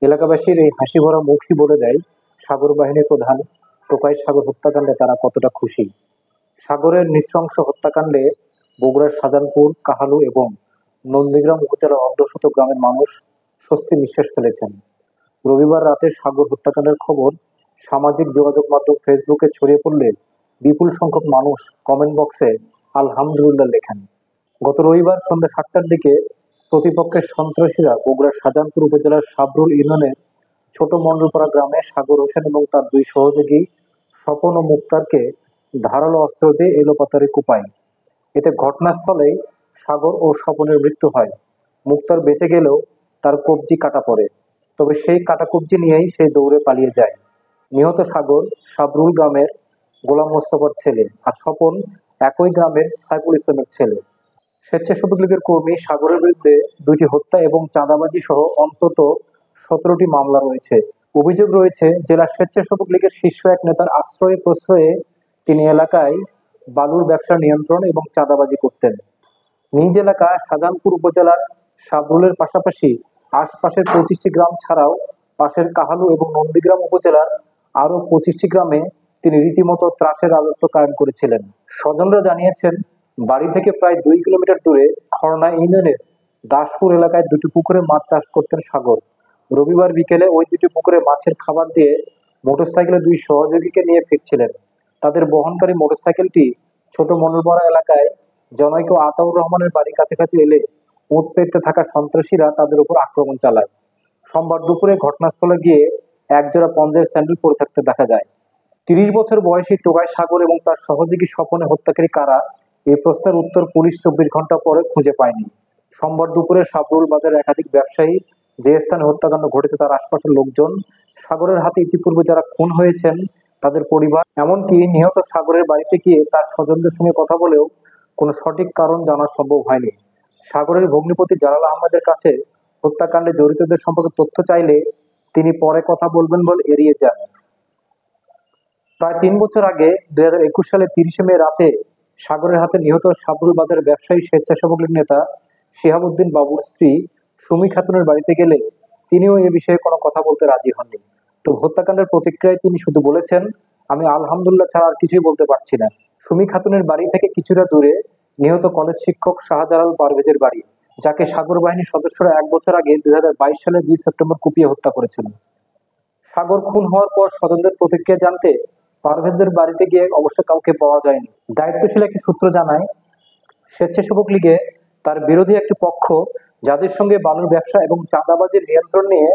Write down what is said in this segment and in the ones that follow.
এলাকাবাসীর এই হাসি ভরা মুখই বলে দেয় সাগর বাহিনীর প্রধান টোকাই সাগর হত্যাকাণ্ডে তারা কতটা খুশি। সাগরের নৃশংস হত্যাকাণ্ডে বগুড়ার শাহজাহানপুর, কাহালু এবং নন্দীগ্রাম উপজেলার অর্ধশত গ্রামের মানুষ স্বস্তি নিঃশ্বাস ফেলেছেন। রবিবার রাতে সাগর হত্যাকাণ্ডের খবর সামাজিক যোগাযোগ মাধ্যম ফেসবুকে ছড়িয়ে পড়লে বিপুল সংখ্যক মানুষ কমেন্ট বক্সে আলহামদুলিল্লাহ লেখেন। গত রবিবার সন্ধ্যা 7টার দিকে প্রতিপক্ষের সন্ত্রাসীরা বগুড়ার শাহজাহানপুর উপজেলার সাবরুল ইউনিয়নের ছোট মন্ডলপাড়া গ্রামে সাগর হোসেন এবং তার দুই সহযোগী স্বপন ও মুক্তারকে ধারালো অস্ত্র দিয়ে এলোপাতাড়ি কোপায়। এতে ঘটনাস্থলেই সাগর ও স্বপনের মৃত্যু হয়। মুক্তার বেঁচে গেলেও তার কবজি কাটা পড়ে, তবে সেই কাটা কবজি নিয়েই সে দৌড়ে পালিয়ে যায়। নিহত সাগর সাবরুল গ্রামের গোলাম মোস্তফার ছেলে, আর স্বপন একই গ্রামের সাইফুল ইসলামের ছেলে। স্বেচ্ছাসেবক লীগের কর্মী সাগরের বিরুদ্ধে 2টি হত্যা এবং চাঁদাবাজি সহ অন্তত 17টি মামলা রয়েছে। অভিযোগ রয়েছে, জেলা স্বেচ্ছাসেবক লীগের শীর্ষ এক নেতার আশ্রয়ে প্রশ্রয়ে তিনি এলাকায় বালুর ব্যবসা নিয়ন্ত্রণ এবং চাঁদাবাজি করতেন। নিজ এলাকা শাহজাহানপুর উপজেলার সাবরুলের পাশাপাশি আশপাশের 25টি গ্রাম ছাড়াও পাশের কাহালু এবং নন্দীগ্রাম উপজেলার আরো 25টি গ্রামে তিনি রীতিমতো ত্রাসের রাজত্ব কায়েম করেছিলেন। স্বজনরা জানিয়েছেন, বাড়ি থেকে প্রায় 2 কিলোমিটার দূরে খড়না ইউনিয়নের দাসপুর এলাকায় 2টি পুকুরে মাছ চাষ করতেন সাগর। রবিবার বিকেলে ওই 2টি পুকুরে মাছের খাবার দিয়ে মোটরসাইকেলে 2 সহযোগীকে নিয়ে ফিরছিলেন। তাদের বহনকারী মোটরসাইকেলটি ছোট মন্ডলপাড়া এলাকায় জনৈক আতাউর রহমানের বাড়ির কাছাকাছি এলে উঁত পেতে থাকা সন্ত্রাসীরা তাদের উপর আক্রমণ চালায়। সোমবার দুপুরে ঘটনাস্থলে গিয়ে একজোড়া পঞ্জের স্যান্ডেল পরে থাকতে দেখা যায়। 30 বছর বয়সী টোকাই সাগর এবং তার সহযোগী স্বপনের হত্যাকারী কারা, এই প্রশ্নের উত্তর পুলিশ 24 ঘন্টা পরে খুঁজে পায়নি। সোমবার দুপুরে সাবরুল বাজারে একাধিক ব্যবসায়ী যে স্থানে হত্যাকাণ্ড ঘটেছে তার আশপাশের লোকজন, সাগরের হাতে ইতিপূর্বে যারা খুন হয়েছেন তাদের পরিবার, এমনকি নিহত সাগরের বাড়িতে গিয়ে তার স্বজনদের সঙ্গে কথা বলেও কোনো সঠিক কারণ জানা সম্ভব হয়নি। সাগরের ভগ্নিপতি জালাল আহমেদের কাছে হত্যাকাণ্ডে জড়িতদের সম্পর্কে তথ্য চাইলে তিনি পরে কথা বলবেন বলে এড়িয়ে যান। প্রায় 3 বছর আগে 2021 সালে 30 মে রাতে সাগরের হাতে নিহত সাবরুল বাজারের ব্যবসায়ী স্বেচ্ছাসেবক লীগ নেতা শিহাবুদ্দিন বাবুর স্ত্রী সুমি খাতুনের বাড়িতে গেলে তিনিও এ বিষয়ে কোনো কথা বলতে রাজি হননি। তো হত্যাকাণ্ডের প্রতিক্রিয়ায় তিনি শুধু বলেছেন, আমি আলহামদুলিল্লাহ ছাড়া আর কিছুই বলতে পারছি না। সুমি খাতুনের বাড়ি থেকে কিছুটা দূরে নিহত কলেজ শিক্ষক শাহজালাল পারভেজের বাড়ি, যাকে সাগর বাহিনীর সদস্যরা 1 বছর আগে 2022 সালের 2 সেপ্টেম্বর কুপিয়ে হত্যা করেছিলেন। সাগর খুন হওয়ার পর স্বজনদের প্রতিক্রিয়া জানতে পারভেজদের বাড়িতে গিয়ে অবশ্য কাউকে পাওয়া যায়নি। দায়িত্বশীল একটি সূত্র জানায়, স্বেচ্ছাসেবক লীগে তার বিরোধী একটি পক্ষ, যাদের সঙ্গে বালুর ব্যবসা এবং চাঁদাবাজির নিয়ন্ত্রণ নিয়ে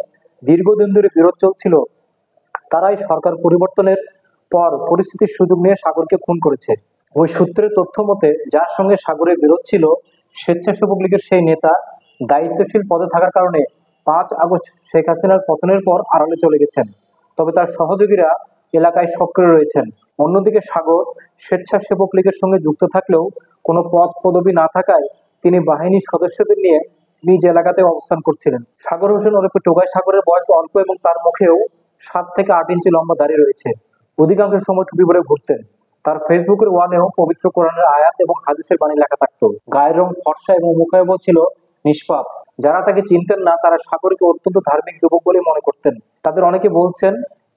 দীর্ঘদিন ধরে বিরোধ চলছিল, তারাই সরকার পরিবর্তনের পর পরিস্থিতির সুযোগ নিয়ে সাগরকে খুন করেছে। ওই সূত্রের তথ্য মতে, যার সঙ্গে সাগরের বিরোধ ছিল স্বেচ্ছাসেবক লীগের সেই নেতা দায়িত্বশীল পদে থাকার কারণে 5 আগস্ট শেখ হাসিনার পতনের পর আড়ালে চলে গেছেন, তবে তার সহযোগীরা এলাকায় সক্রিয় রয়েছেন। অন্যদিকে সাগর স্বেচ্ছাসেবক লীগের সঙ্গে যুক্ত থাকলেও কোনো পদ পদবি না থাকায় তিনি বাহিনীর সদস্যদের নিয়ে নিজ এলাকাতে অবস্থান করছিলেন। সাগর হোসেন ওরফে টোকাই সাগরের বয়স অল্প এবং তার মুখেও 7 থেকে 8 ইঞ্চি লম্বা দাড়ি রয়েছে। অধিকাংশ সময় টুপি পরে ঘুরতেন। তার ফেসবুকের ওয়ালেও পবিত্র কোরআনের আয়াত এবং হাদিসের বাণী লেখা থাকতো। গায়ের রং ফর্সা এবং মুখায়ব ছিল নিষ্পাপ। যারা তাকে চিনতেন না তারা সাগরকে অত্যন্ত ধার্মিক যুবক বলে মনে করতেন। তাদের অনেকে বলছেন,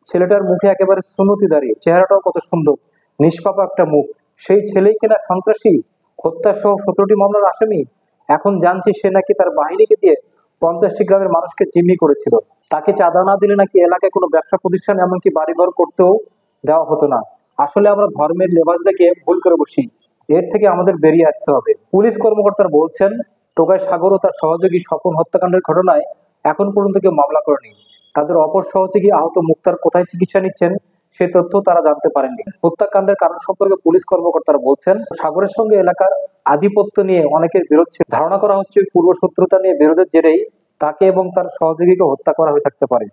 ছেলেটার মুখে একেবারে সুন্নতি দাড়ি, চেহারাটাও কত সুন্দর, নিষ্পাপ একটা মুখ। সেই ছেলেই কিনা সন্ত্রাসী, হত্যা সহ 17টি মামলার আসামি। এখন জানছি সে নাকি তার বাহিনীকে দিয়ে 50টি গ্রামের মানুষকে জিম্মি করেছিল। তাকে চাঁদা না দিলে নাকি এলাকায় কোনো ব্যবসা প্রতিষ্ঠান এমনকি বাড়িঘর করতেও দেওয়া হতো না। আসলে আমরা ধর্মের লেবাস দেখে ভুল করে বসি, এর থেকে আমাদের বেরিয়ে আসতে হবে। পুলিশ কর্মকর্তারা বলছেন, টোকাই সাগর ও তার সহযোগী স্বপন হত্যাকাণ্ডের ঘটনায় এখন পর্যন্ত কেউ মামলা করেনি। তাদের অপর সহযোগী আহত মুক্তার কোথায় চিকিৎসা নিচ্ছেন সে তথ্য তারা জানতে পারেননি। হত্যাকাণ্ডের কারণ সম্পর্কে পুলিশ কর্মকর্তারা বলছেন, সাগরের সঙ্গে এলাকার আধিপত্য নিয়ে অনেকের বিরোধ ছিল। ধারণা করা হচ্ছে পূর্ব শত্রুতা নিয়ে বিরোধের জেরেই তাকে এবং তার সহযোগীকে হত্যা করা হয়ে থাকতে পারে।